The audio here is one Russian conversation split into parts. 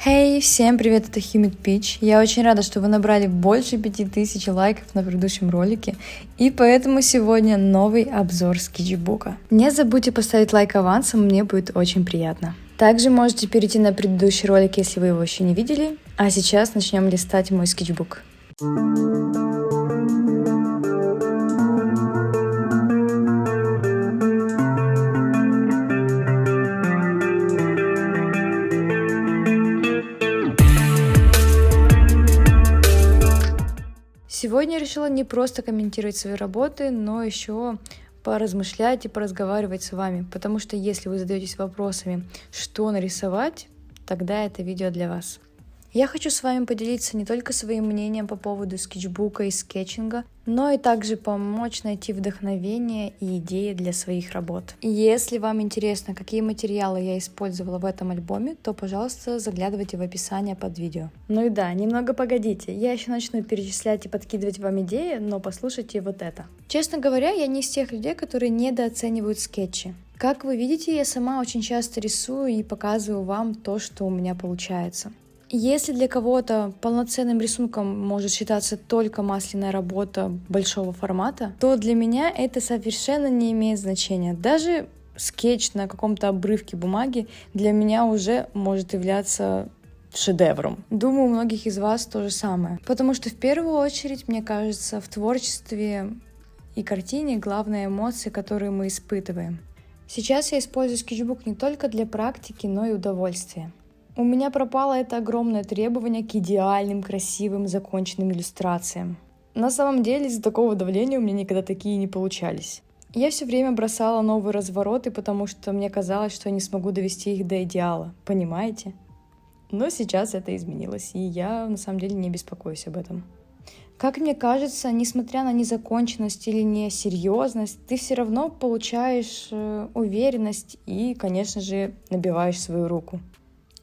Hey, всем привет, это Humid Peach. Я очень рада, что вы набрали больше 5000 лайков на предыдущем ролике, и поэтому сегодня новый обзор скетчбука. Не забудьте поставить лайк авансом, мне будет очень приятно. Также можете перейти на предыдущий ролик, если вы его еще не видели. А сейчас начнем листать мой скетчбук. Сегодня я решила не просто комментировать свои работы, но еще поразмышлять и поразговаривать с вами, потому что если вы задаетесь вопросами, что нарисовать, тогда это видео для вас. Я хочу с вами поделиться не только своим мнением по поводу скетчбука и скетчинга, но и также помочь найти вдохновение и идеи для своих работ. И если вам интересно, какие материалы я использовала в этом альбоме, то, пожалуйста, заглядывайте в описание под видео. Ну и да, немного погодите, я еще начну перечислять и подкидывать вам идеи, но послушайте вот это. Честно говоря, я не из тех людей, которые недооценивают скетчи. Как вы видите, я сама очень часто рисую и показываю вам то, что у меня получается. Если для кого-то полноценным рисунком может считаться только масляная работа большого формата, то для меня это совершенно не имеет значения. Даже скетч на каком-то обрывке бумаги для меня уже может являться шедевром. Думаю, у многих из вас то же самое. Потому что в первую очередь, мне кажется, в творчестве и картине главная эмоция, которую мы испытываем. Сейчас я использую скетчбук не только для практики, но и удовольствия. У меня пропало это огромное требование к идеальным, красивым, законченным иллюстрациям. На самом деле, из-за такого давления у меня никогда такие не получались. Я все время бросала новые развороты, потому что мне казалось, что я не смогу довести их до идеала, понимаете? Но сейчас это изменилось, и я на самом деле не беспокоюсь об этом. Как мне кажется, несмотря на незаконченность или несерьезность, ты все равно получаешь уверенность и, конечно же, набиваешь свою руку.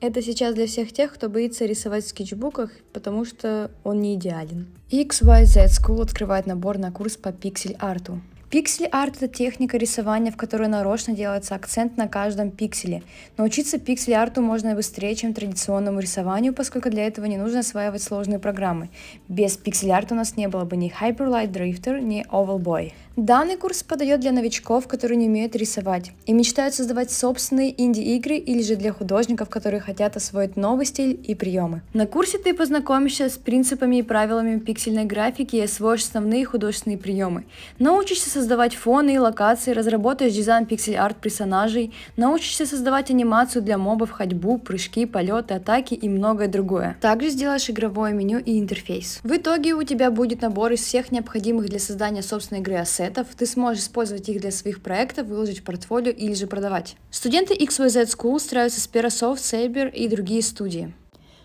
Это сейчас для всех тех, кто боится рисовать в скетчбуках, потому что он не идеален. XYZ School открывает набор на курс по пиксель-арту. Пиксель-арт — это техника рисования, в которой нарочно делается акцент на каждом пикселе. Научиться пиксель-арту можно быстрее, чем традиционному рисованию, поскольку для этого не нужно осваивать сложные программы. Без пиксель-арта у нас не было бы ни Hyperlight Drifter, ни Oval Boy. Данный курс подойдет для новичков, которые не умеют рисовать и мечтают создавать собственные инди-игры, или же для художников, которые хотят освоить новый стиль и приемы. На курсе ты познакомишься с принципами и правилами пиксельной графики и освоишь основные художественные приемы. Научишься создавать фоны и локации, разработаешь дизайн пиксель-арт персонажей, научишься создавать анимацию для мобов, ходьбу, прыжки, полеты, атаки и многое другое. Также сделаешь игровое меню и интерфейс. В итоге у тебя будет набор из всех необходимых для создания собственной игры ассетов. Ты сможешь использовать их для своих проектов, выложить в портфолио или же продавать. Студенты XYZ School стараются с Perasoft, Saber и другие студии.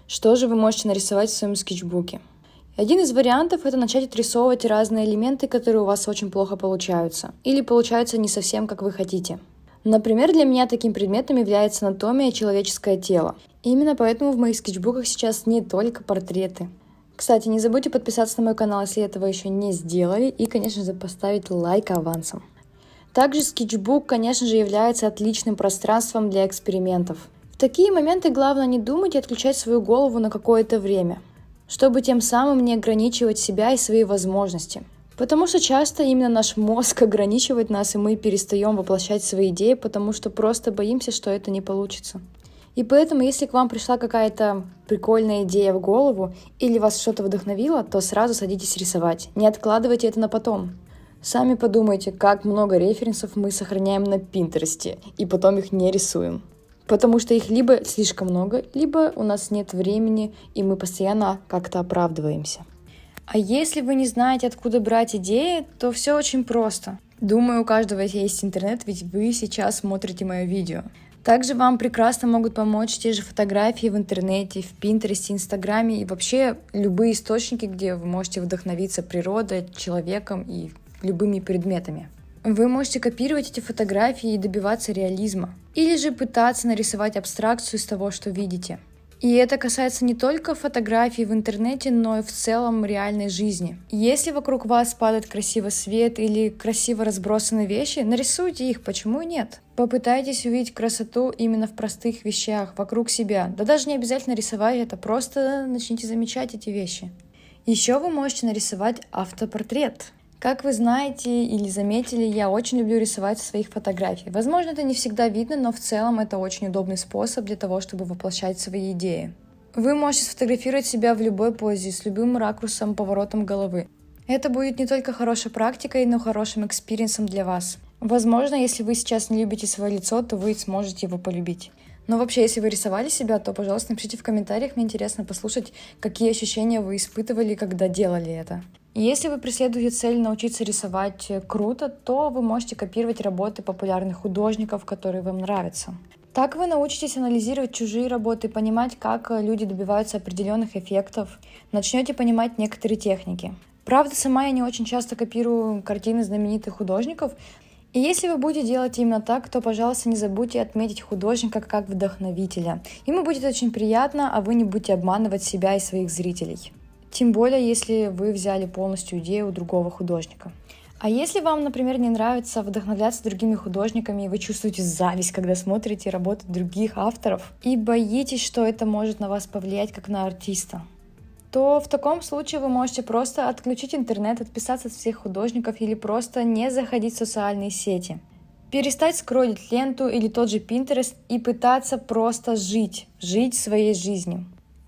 Что же вы можете нарисовать в своем скетчбуке? Один из вариантов — это начать отрисовывать разные элементы, которые у вас очень плохо получаются, или получаются не совсем как вы хотите. Например, для меня таким предметом является анатомия человеческого тела. Именно поэтому в моих скетчбуках сейчас не только портреты. Кстати, не забудьте подписаться на мой канал, если этого еще не сделали, и, конечно же, поставить лайк авансом. Также скетчбук, конечно же, является отличным пространством для экспериментов. В такие моменты главное не думать и отключать свою голову на какое-то время, чтобы тем самым не ограничивать себя и свои возможности. Потому что часто именно наш мозг ограничивает нас, и мы перестаем воплощать свои идеи, потому что просто боимся, что это не получится. И поэтому, если к вам пришла какая-то прикольная идея в голову или вас что-то вдохновило, то сразу садитесь рисовать. Не откладывайте это на потом. Сами подумайте, как много референсов мы сохраняем на Пинтересте и потом их не рисуем. Потому что их либо слишком много, либо у нас нет времени, и мы постоянно как-то оправдываемся. А если вы не знаете, откуда брать идеи, то все очень просто. Думаю, у каждого есть интернет, ведь вы сейчас смотрите мое видео. Также вам прекрасно могут помочь те же фотографии в интернете, в Пинтересте, Инстаграме и вообще любые источники, где вы можете вдохновиться природой, человеком и любыми предметами. Вы можете копировать эти фотографии и добиваться реализма. Или же пытаться нарисовать абстракцию из того, что видите. И это касается не только фотографий в интернете, но и в целом реальной жизни. Если вокруг вас падает красивый свет или красиво разбросаны вещи, нарисуйте их, почему и нет? Попытайтесь увидеть красоту именно в простых вещах, вокруг себя. Да даже не обязательно рисовать это, просто начните замечать эти вещи. Еще вы можете нарисовать автопортрет. Как вы знаете или заметили, я очень люблю рисовать своих фотографий. Возможно, это не всегда видно, но в целом это очень удобный способ для того, чтобы воплощать свои идеи. Вы можете сфотографировать себя в любой позе, с любым ракурсом, поворотом головы. Это будет не только хорошей практикой, но и хорошим экспириенсом для вас. Возможно, если вы сейчас не любите свое лицо, то вы сможете его полюбить. Но вообще, если вы рисовали себя, то, пожалуйста, напишите в комментариях, мне интересно послушать, какие ощущения вы испытывали, когда делали это. Если вы преследуете цель научиться рисовать круто, то вы можете копировать работы популярных художников, которые вам нравятся. Так вы научитесь анализировать чужие работы, понимать, как люди добиваются определенных эффектов, начнете понимать некоторые техники. Правда, сама я не очень часто копирую картины знаменитых художников, и если вы будете делать именно так, то, пожалуйста, не забудьте отметить художника как вдохновителя. Ему будет очень приятно, а вы не будете обманывать себя и своих зрителей. Тем более, если вы взяли полностью идею у другого художника. А если вам, например, не нравится вдохновляться другими художниками, и вы чувствуете зависть, когда смотрите работы других авторов, и боитесь, что это может на вас повлиять как на артиста, то в таком случае вы можете просто отключить интернет, отписаться от всех художников или просто не заходить в социальные сети. Перестать скроллить ленту или тот же Pinterest и пытаться просто жить своей жизнью.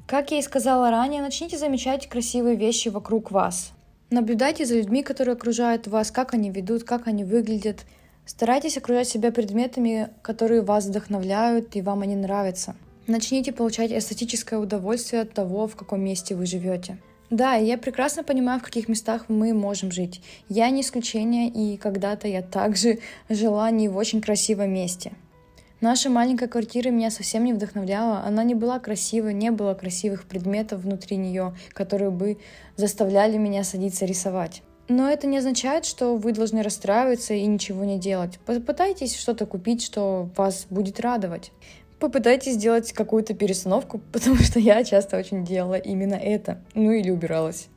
Как я и сказала ранее, начните замечать красивые вещи вокруг вас. Наблюдайте за людьми, которые окружают вас, как они ведут, как они выглядят. Старайтесь окружать себя предметами, которые вас вдохновляют и вам они нравятся. Начните получать эстетическое удовольствие от того, в каком месте вы живете. Да, я прекрасно понимаю, в каких местах мы можем жить. Я не исключение, и когда-то я также жила не в очень красивом месте. Наша маленькая квартира меня совсем не вдохновляла, она не была красивой, не было красивых предметов внутри нее, которые бы заставляли меня садиться рисовать. Но это не означает, что вы должны расстраиваться и ничего не делать. Попытайтесь что-то купить, что вас будет радовать. Попытайтесь сделать какую-то перестановку, потому что я часто очень делала именно это, ну или убиралась.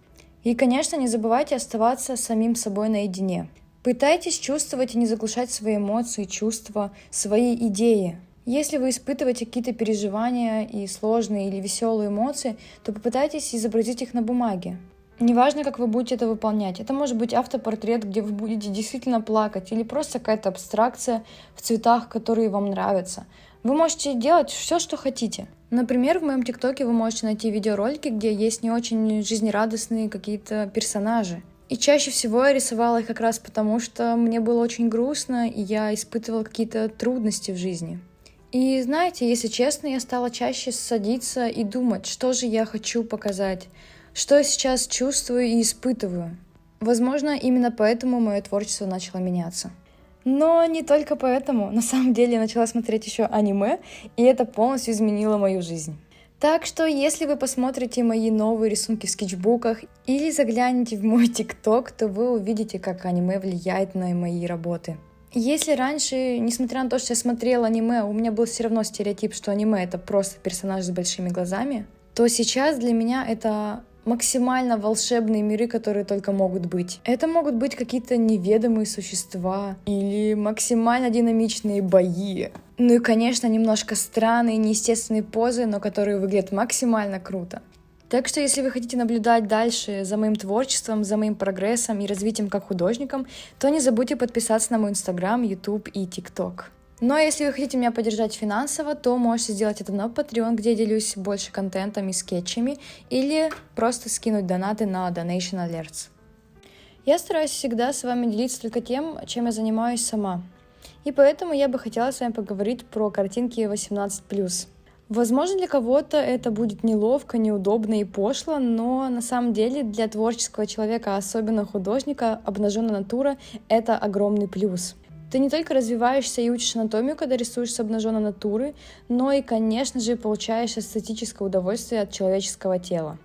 И, конечно, не забывайте оставаться самим собой наедине. Пытайтесь чувствовать и не заглушать свои эмоции, чувства, свои идеи. Если вы испытываете какие-то переживания и сложные или веселые эмоции, то попытайтесь изобразить их на бумаге. Неважно, как вы будете это выполнять. Это может быть автопортрет, где вы будете действительно плакать, или просто какая-то абстракция в цветах, которые вам нравятся. Вы можете делать все, что хотите. Например, в моем ТикТоке вы можете найти видеоролики, где есть не очень жизнерадостные какие-то персонажи. И чаще всего я рисовала их как раз потому, что мне было очень грустно, и я испытывала какие-то трудности в жизни. И знаете, если честно, я стала чаще садиться и думать, что же я хочу показать, что я сейчас чувствую и испытываю. Возможно, именно поэтому мое творчество начало меняться. Но не только поэтому. На самом деле я начала смотреть еще аниме, и это полностью изменило мою жизнь. Так что, если вы посмотрите мои новые рисунки в скетчбуках или заглянете в мой ТикТок, то вы увидите, как аниме влияет на мои работы. Если раньше, несмотря на то, что я смотрела аниме, у меня был все равно стереотип, что аниме — это просто персонаж с большими глазами, то сейчас для меня это максимально волшебные миры, которые только могут быть. Это могут быть какие-то неведомые существа или максимально динамичные бои. Ну и, конечно, немножко странные, неестественные позы, но которые выглядят максимально круто. Так что, если вы хотите наблюдать дальше за моим творчеством, за моим прогрессом и развитием как художником, то не забудьте подписаться на мой Инстаграм, Ютуб и ТикТок. Но если вы хотите меня поддержать финансово, то можете сделать это на Patreon, где я делюсь больше контентом и скетчами, или просто скинуть донаты на Donation Alerts. Я стараюсь всегда с вами делиться только тем, чем я занимаюсь сама. И поэтому я бы хотела с вами поговорить про картинки 18+. Возможно, для кого-то это будет неловко, неудобно и пошло, но на самом деле для творческого человека, особенно художника, обнаженная натура — это огромный плюс. Ты не только развиваешься и учишь анатомию, когда рисуешь с обнаженной натуры, но и, конечно же, получаешь эстетическое удовольствие от человеческого тела.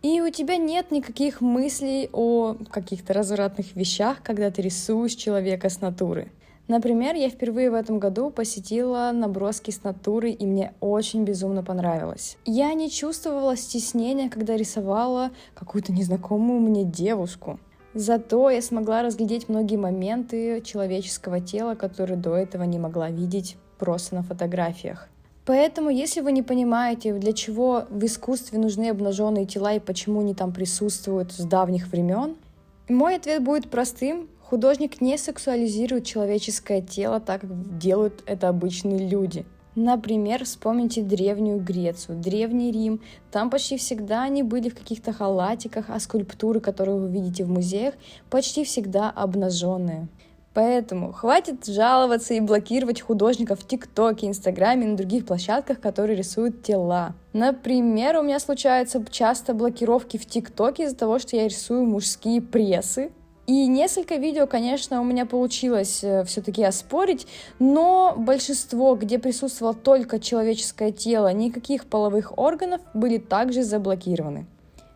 И у тебя нет никаких мыслей о каких-то развратных вещах, когда ты рисуешь человека с натуры. Например, я впервые в этом году посетила наброски с натуры, и мне очень безумно понравилось. Я не чувствовала стеснения, когда рисовала какую-то незнакомую мне девушку. Зато я смогла разглядеть многие моменты человеческого тела, которые до этого не могла видеть просто на фотографиях. Поэтому, если вы не понимаете, для чего в искусстве нужны обнаженные тела и почему они там присутствуют с давних времен, мой ответ будет простым. Художник не сексуализирует человеческое тело так, как делают это обычные люди. Например, вспомните Древнюю Грецию, Древний Рим. Там почти всегда они были в каких-то халатиках, а скульптуры, которые вы видите в музеях, почти всегда обнаженные. Поэтому хватит жаловаться и блокировать художников в ТикТоке, Инстаграме и на других площадках, которые рисуют тела. Например, у меня случаются часто блокировки в ТикТоке из-за того, что я рисую мужские прессы. И несколько видео, конечно, у меня получилось все-таки оспорить, но большинство, где присутствовало только человеческое тело, никаких половых органов, были также заблокированы.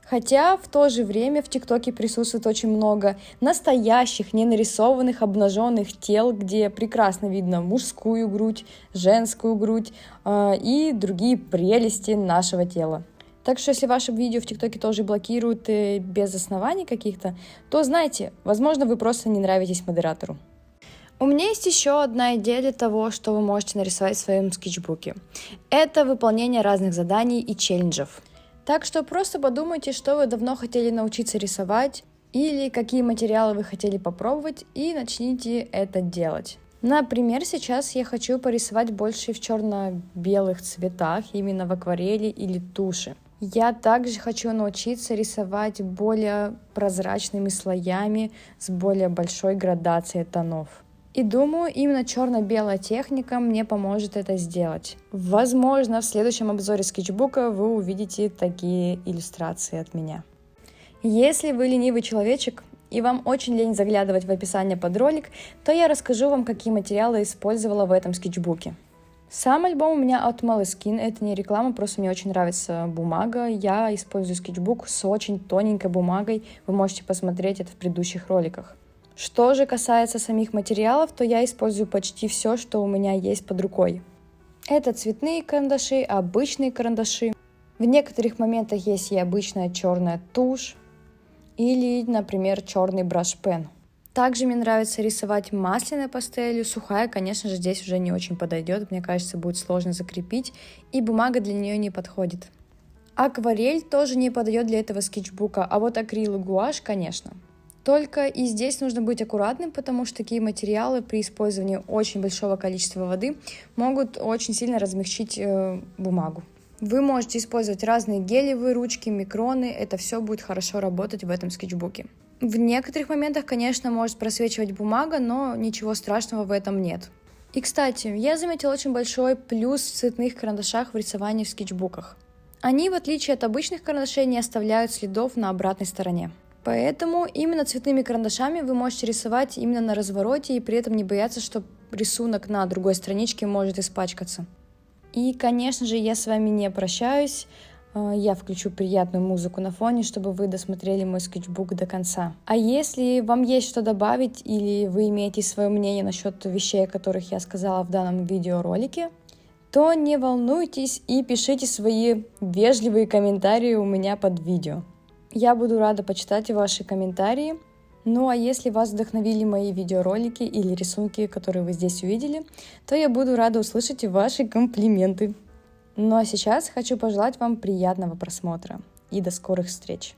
Хотя в то же время в ТикТоке присутствует очень много настоящих, не нарисованных, обнаженных тел, где прекрасно видно мужскую грудь, женскую грудь и другие прелести нашего тела. Так что если ваше видео в ТикТоке тоже блокируют без оснований каких-то, то знайте, возможно, вы просто не нравитесь модератору. У меня есть еще одна идея для того, что вы можете нарисовать в своем скетчбуке. Это выполнение разных заданий и челленджев. Так что просто подумайте, что вы давно хотели научиться рисовать или какие материалы вы хотели попробовать, и начните это делать. Например, сейчас я хочу порисовать больше в черно-белых цветах, именно в акварели или туши. Я также хочу научиться рисовать более прозрачными слоями с более большой градацией тонов. И думаю, именно черно-белая техника мне поможет это сделать. Возможно, в следующем обзоре скетчбука вы увидите такие иллюстрации от меня. Если вы ленивый человечек и вам очень лень заглядывать в описание под ролик, то я расскажу вам, какие материалы использовала в этом скетчбуке. Сам альбом у меня от Moleskine, это не реклама, просто мне очень нравится бумага. Я использую скетчбук с очень тоненькой бумагой, вы можете посмотреть это в предыдущих роликах. Что же касается самих материалов, то я использую почти все, что у меня есть под рукой. Это цветные карандаши, обычные карандаши. В некоторых моментах есть и обычная черная тушь или, например, черный браш-пен. Также мне нравится рисовать масляной пастелью, сухая, конечно же, здесь уже не очень подойдет, мне кажется, будет сложно закрепить, и бумага для нее не подходит. Акварель тоже не подойдет для этого скетчбука, а вот акрил и гуашь, конечно. Только и здесь нужно быть аккуратным, потому что такие материалы при использовании очень большого количества воды могут очень сильно размягчить бумагу. Вы можете использовать разные гелевые ручки, микроны, это все будет хорошо работать в этом скетчбуке. В некоторых моментах, конечно, может просвечивать бумага, но ничего страшного в этом нет. И, кстати, я заметила очень большой плюс в цветных карандашах в рисовании в скетчбуках. Они, в отличие от обычных карандашей, не оставляют следов на обратной стороне. Поэтому именно цветными карандашами вы можете рисовать именно на развороте и при этом не бояться, что рисунок на другой страничке может испачкаться. И, конечно же, я с вами не прощаюсь. Я включу приятную музыку на фоне, чтобы вы досмотрели мой скетчбук до конца. А если вам есть что добавить или вы имеете свое мнение насчет вещей, о которых я сказала в данном видеоролике, то не волнуйтесь и пишите свои вежливые комментарии у меня под видео. Я буду рада почитать ваши комментарии. Ну а если вас вдохновили мои видеоролики или рисунки, которые вы здесь увидели, то я буду рада услышать ваши комплименты. Ну а сейчас хочу пожелать вам приятного просмотра и до скорых встреч!